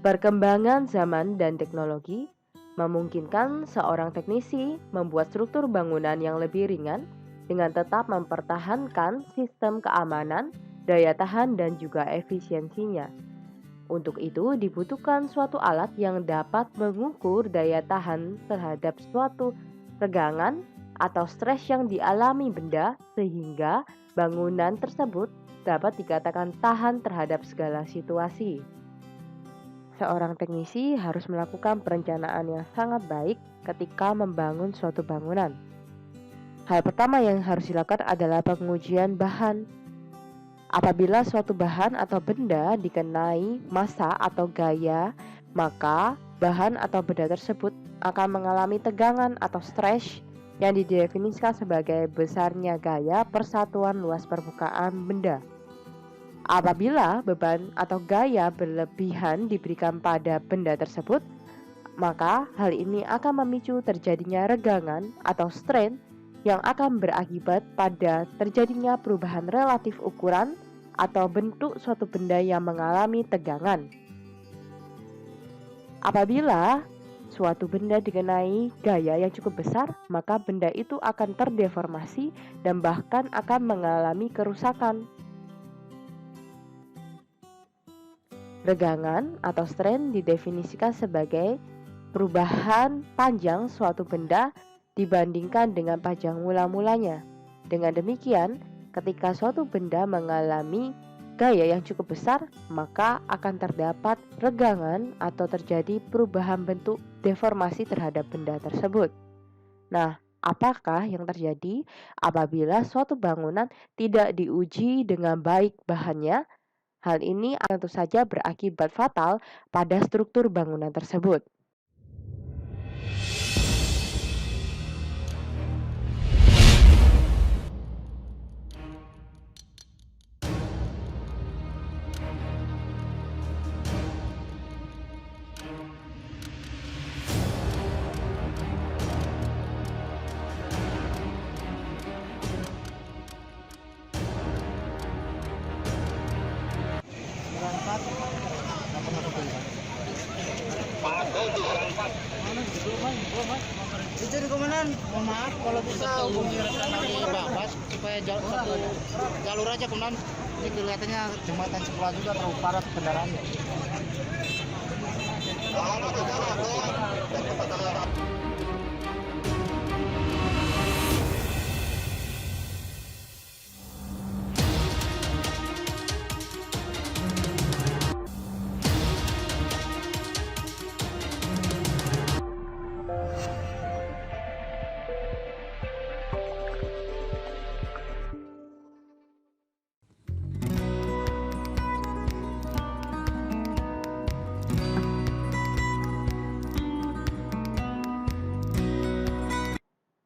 Perkembangan zaman dan teknologi memungkinkan seorang teknisi membuat struktur bangunan yang lebih ringan dengan tetap mempertahankan sistem keamanan, daya tahan, dan juga efisiensinya. Untuk itu, dibutuhkan suatu alat yang dapat mengukur daya tahan terhadap suatu tegangan atau stres yang dialami benda, sehingga bangunan tersebut dapat dikatakan tahan terhadap segala situasi. Seorang teknisi harus melakukan perencanaan yang sangat baik ketika membangun suatu bangunan. Hal pertama yang harus dilakukan adalah pengujian bahan. Apabila suatu bahan atau benda dikenai massa atau gaya, maka bahan atau benda tersebut akan mengalami tegangan atau stres yang didefinisikan sebagai besarnya gaya persatuan luas permukaan benda. Apabila beban atau gaya berlebihan diberikan pada benda tersebut, maka hal ini akan memicu terjadinya regangan atau strain yang akan berakibat pada terjadinya perubahan relatif ukuran atau bentuk suatu benda yang mengalami tegangan. Apabila suatu benda dikenai gaya yang cukup besar, maka benda itu akan terdeformasi dan bahkan akan mengalami kerusakan. Regangan atau strain didefinisikan sebagai perubahan panjang suatu benda dibandingkan dengan panjang mula-mulanya. Dengan demikian, ketika suatu benda mengalami gaya yang cukup besar, maka akan terdapat regangan atau terjadi perubahan bentuk deformasi terhadap benda tersebut. Nah, apakah yang terjadi apabila suatu bangunan tidak diuji dengan baik bahannya? Hal ini tentu saja berakibat fatal pada struktur bangunan tersebut. Izin komandan, mohon maaf kalau bisa hubungi rekan dari Babas supaya satu jalur aja komandan. Ini kelihatannya jembatan sebelah juga terlalu padat kendaraannya.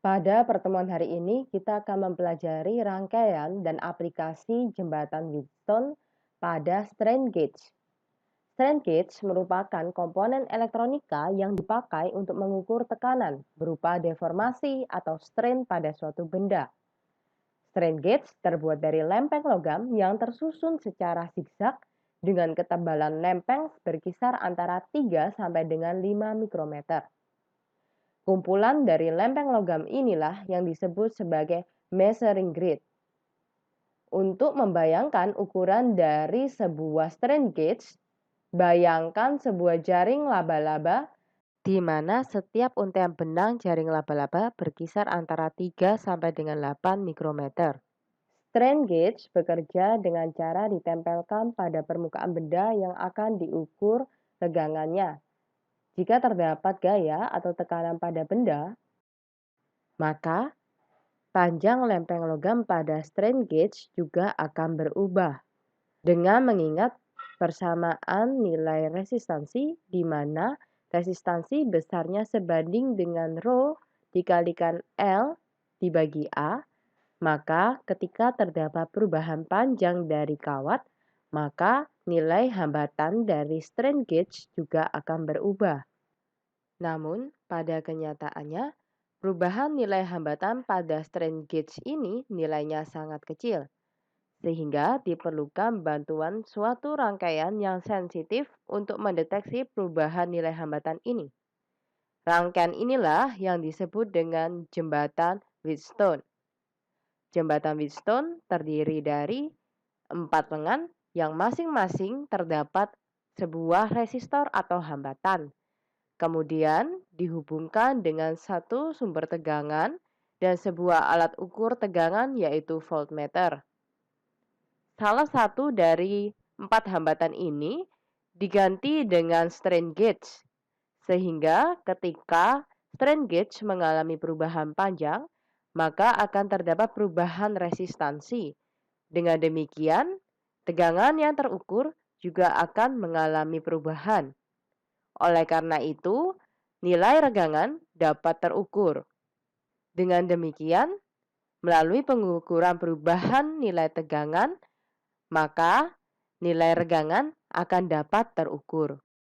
Pada pertemuan hari ini, kita akan mempelajari rangkaian dan aplikasi jembatan Wheatstone pada strain gauge. Strain gauge merupakan komponen elektronika yang dipakai untuk mengukur tekanan berupa deformasi atau strain pada suatu benda. Strain gauge terbuat dari lempeng logam yang tersusun secara zigzag dengan ketebalan lempeng berkisar antara 3 sampai dengan 5 mikrometer. Kumpulan dari lempeng logam inilah yang disebut sebagai measuring grid. Untuk membayangkan ukuran dari sebuah strain gauge, bayangkan sebuah jaring laba-laba di mana setiap untayan benang jaring laba-laba berkisar antara 3 sampai dengan 8 mikrometer. Strain gauge bekerja dengan cara ditempelkan pada permukaan benda yang akan diukur regangannya. Jika terdapat gaya atau tekanan pada benda, maka panjang lempeng logam pada strain gauge juga akan berubah. Dengan mengingat persamaan nilai resistansi di mana resistansi besarnya sebanding dengan Rho dikalikan L dibagi A, maka ketika terdapat perubahan panjang dari kawat, maka nilai hambatan dari strain gauge juga akan berubah. Namun, pada kenyataannya, perubahan nilai hambatan pada strain gauge ini nilainya sangat kecil. sehingga diperlukan bantuan suatu rangkaian yang sensitif untuk mendeteksi perubahan nilai hambatan ini. Rangkaian inilah yang disebut dengan jembatan Wheatstone. Jembatan Wheatstone terdiri dari 4 lengan yang masing-masing terdapat sebuah resistor atau hambatan. Kemudian dihubungkan dengan satu sumber tegangan dan sebuah alat ukur tegangan yaitu voltmeter. Salah satu dari 4 hambatan ini diganti dengan strain gauge, sehingga ketika strain gauge mengalami perubahan panjang, maka akan terdapat perubahan resistansi. Dengan demikian, tegangan yang terukur juga akan mengalami perubahan. Oleh karena itu, nilai regangan dapat terukur. Dengan demikian, melalui pengukuran perubahan nilai tegangan, maka nilai regangan akan dapat terukur.